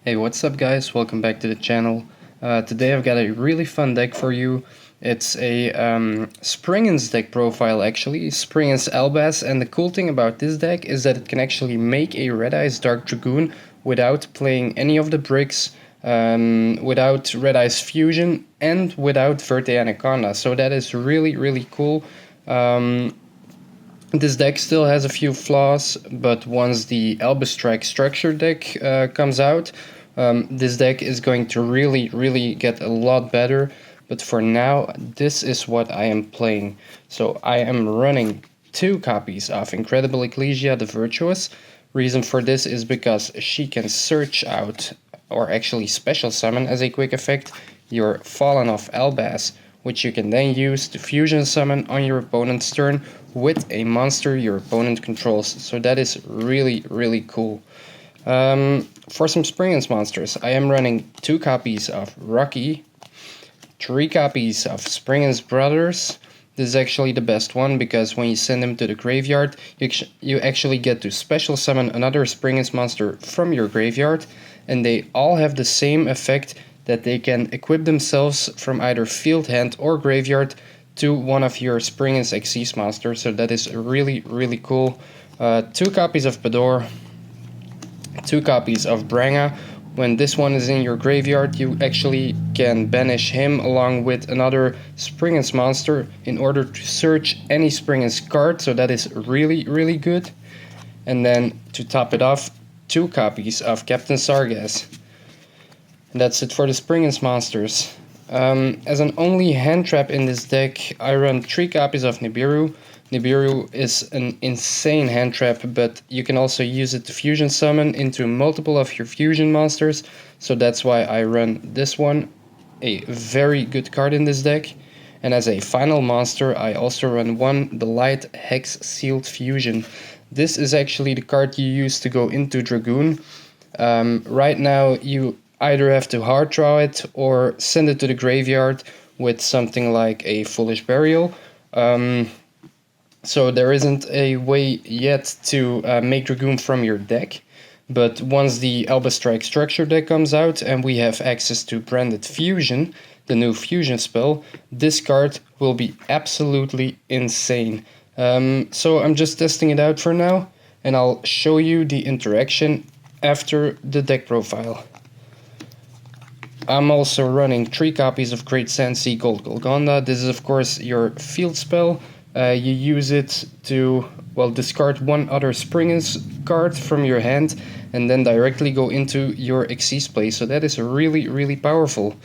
Hey, what's up guys? Welcome back to the channel. Today I've got a really fun deck for you. It's a Springans deck profile actually, Springans Albaz, and the cool thing about this deck is that it can actually make a Red Eyes Dark Dragoon without playing any of the bricks, without Red Eyes Fusion, and without Verte Anaconda, so that is really cool. This deck still has a few flaws, but once the Albaz Strike structure deck comes out, this deck is going to really get a lot better. But for now, this is what I am playing. So I am running 2 copies of Incredible Ecclesia the Virtuous. Reason for this is because she can search out, or actually special summon as a quick effect, your Fallen of Albaz, which you can then use to fusion summon on your opponent's turn with a monster your opponent controls. So that is really cool. For some Springans monsters, I am running 2 copies of Rocky, 3 copies of Springans Brothers. This is actually the best one because when you send them to the graveyard, you actually get to special summon another Springans monster from your graveyard, and they all have the same effect that they can equip themselves from either field, hand, or graveyard to one of your Springans Xyz monsters. So that is really cool. 2 copies of Bedor, 2 copies of Branga. When this one is in your graveyard, you actually can banish him along with another Springans monster in order to search any Springans card, so that is really good. And then to top it off, 2 copies of Captain Sargas. And that's it for the Springans monsters. As an only hand trap in this deck, I run 3 copies of Nibiru. Nibiru is an insane hand trap, but you can also use it to fusion summon into multiple of your fusion monsters, so that's why I run this one, a very good card in this deck. And as a final monster, I also run the Light Hex Sealed Fusion. This is actually the card you use to go into Dragoon. Right now you either have to hard draw it or send it to the graveyard with something like a Foolish Burial. So there isn't a way yet to make Dragoon from your deck, but once the Albaz Strike structure deck comes out and we have access to Branded Fusion, the new fusion spell, this card will be absolutely insane. So I'm just testing it out for now, and I'll show you the interaction after the deck profile. I'm also running 3 copies of Great Sensi Gold Golgonda. This is of course your field spell. You use it to, well, discard one other Springans card from your hand and then directly go into your Xyz play. So that is really powerful.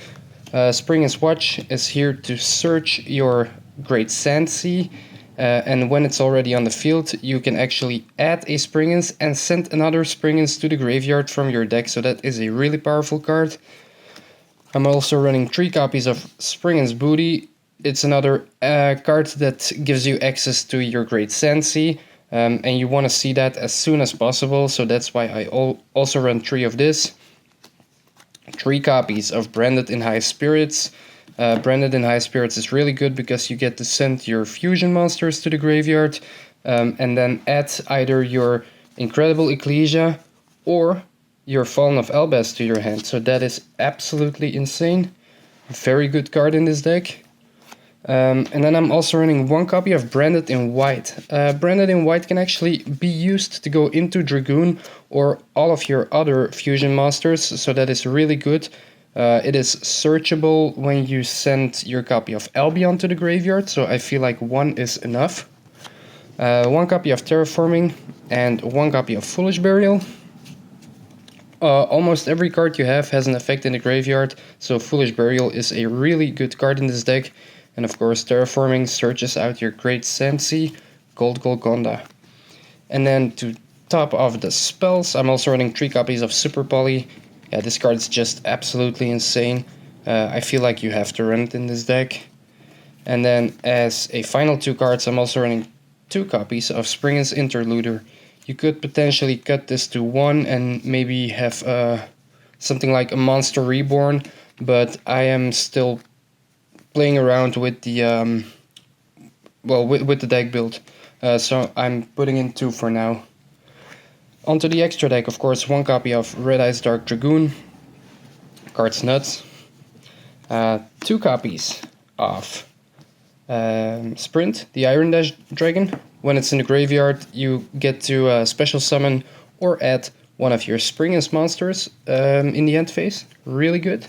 Springans Watch is here to search your Great Sensi, and when it's already on the field, you can actually add a Springans and send another Springans to the graveyard from your deck. So that is a really powerful card. I'm also running 3 copies of Springans Booty. It's another card that gives you access to your Great Sensi, and you want to see that as soon as possible, so that's why I also run 3 of this. 3 copies of Branded in High Spirits. Branded in High Spirits is really good because you get to send your fusion monsters to the graveyard, and then add either your Incredible Ecclesia or your Fallen of Albaz to your hand, so that is absolutely insane. Very good card in this deck. And then I'm also running 1 copy of Branded in White. Branded in White can actually be used to go into Dragoon or all of your other fusion monsters, so that is really good. It is searchable when you send your copy of Albion to the graveyard, so I feel like 1 is enough. 1 copy of Terraforming and 1 copy of Foolish Burial. Almost every card you have has an effect in the graveyard, so Foolish Burial is a really good card in this deck. And of course, Terraforming searches out your Great Sensi, Gold Golgonda. And then to top off the spells, I'm also running 3 copies of Super Poly. Yeah, this card is just absolutely insane. I feel like you have to run it in this deck. And then as a final 2 cards, I'm also running 2 copies of Springans Interluder. You could potentially cut this to 1 and maybe have something like a Monster Reborn, but I am still playing around with the with the deck build, so I'm putting in 2 for now. Onto the extra deck, of course, 1 copy of Red Eyes Dark Dragoon. Card's nuts. 2 copies of Sprint, the Iron Dash Dragon. When it's in the graveyard, you get to special summon or add one of your Springans monsters in the end phase. Really good.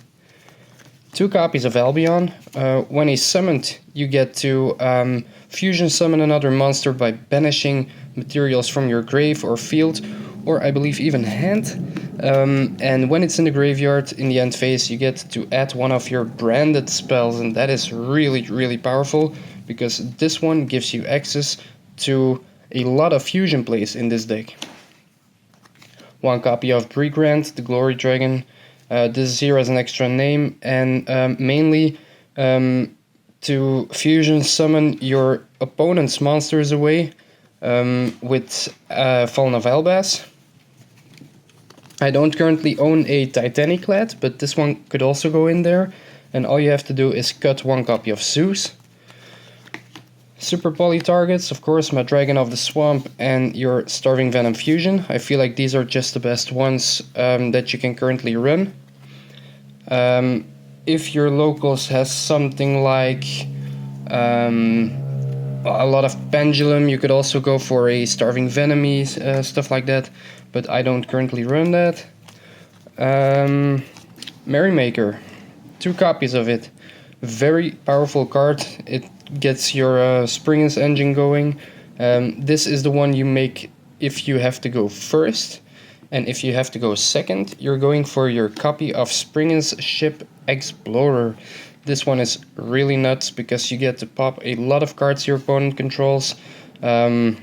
2 copies of Albion. When he's summoned, you get to fusion summon another monster by banishing materials from your grave or field, or I believe even hand. And when it's in the graveyard in the end phase, you get to add one of your branded spells, and that is really, really powerful, because this one gives you access to a lot of fusion plays in this deck. 1 copy of Brigand, the Glory Dragon. This is here as an extra name, and mainly to fusion summon your opponent's monsters away with Fallen of Albaz. I don't currently own a Titaniclad, but this one could also go in there, and all you have to do is cut 1 copy of Zeus. Super poly targets, of course, my Dragon of the Swamp and your Starving Venom Fusion. I feel like these are just the best ones that you can currently run. If your locals has something like a lot of Pendulum, you could also go for a Starving Venomy, stuff like that, but I don't currently run that. Merrymaker, 2 copies of it. Very powerful card. It gets your Springans engine going. This is the one you make if you have to go first, and if you have to go second, you're going for your copy of Springans Ship Explorer. This one is really nuts because you get to pop a lot of cards your opponent controls. Yeah,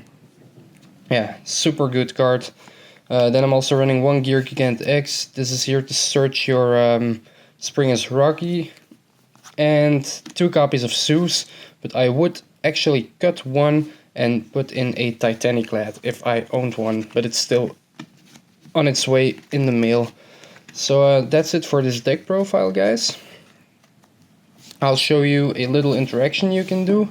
super good card. Then I'm also running 1 Gear Gigant X. This is here to search your Springans Rocky, and 2 copies of Zeus, but I would actually cut 1 and put in a Titaniclad if I owned one, but it's still on its way in the mail. So that's it for this deck profile, guys. I'll show you a little interaction you can do.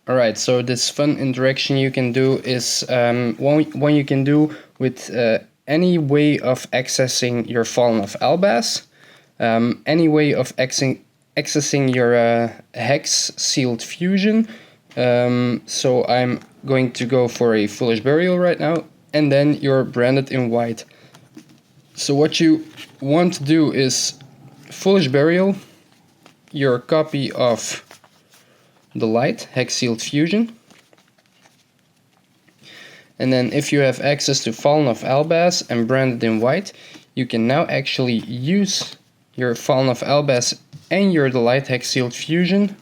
Alright, so this fun interaction you can do is one you can do with any way of accessing your Fallen of Albaz. Any way of accessing your Hex Sealed Fusion. So I'm going to go for a Foolish Burial right now, and then you're branded in white. So what you want to do is Foolish Burial your copy of the Light, Hex Sealed Fusion. And then if you have access to Fallen of Albaz and branded in white, you can now actually use your Fallen of Albaz and your Light Hex Sealed Fusion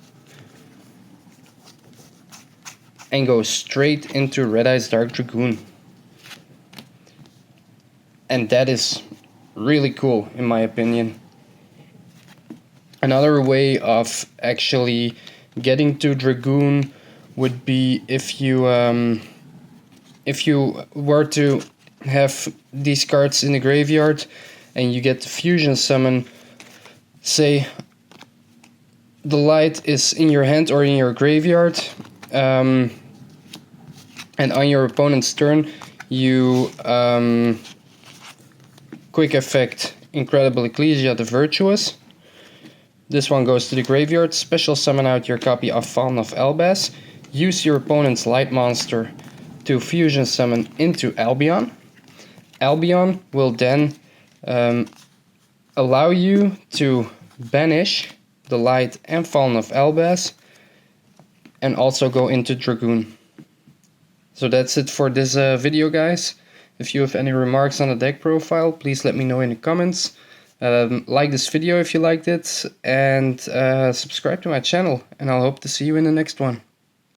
and go straight into Red Eyes Dark Dragoon. And that is really cool in my opinion. Another way of actually getting to Dragoon would be if you were to have these cards in the graveyard and you get the fusion summon. Say the Light is in your hand or in your graveyard, and on your opponent's turn you quick effect Incredible Ecclesia the Virtuous. This one goes to the graveyard, special summon out your copy of Fallen of Albaz, use your opponent's light monster to fusion summon into Albion. Albion will then allow you to banish the Light and Fallen of Albaz and also go into Dragoon. So that's it for this video, guys. If you have any remarks on the deck profile, please let me know in the comments. Like this video if you liked it, and subscribe to my channel, and I'll hope to see you in the next one.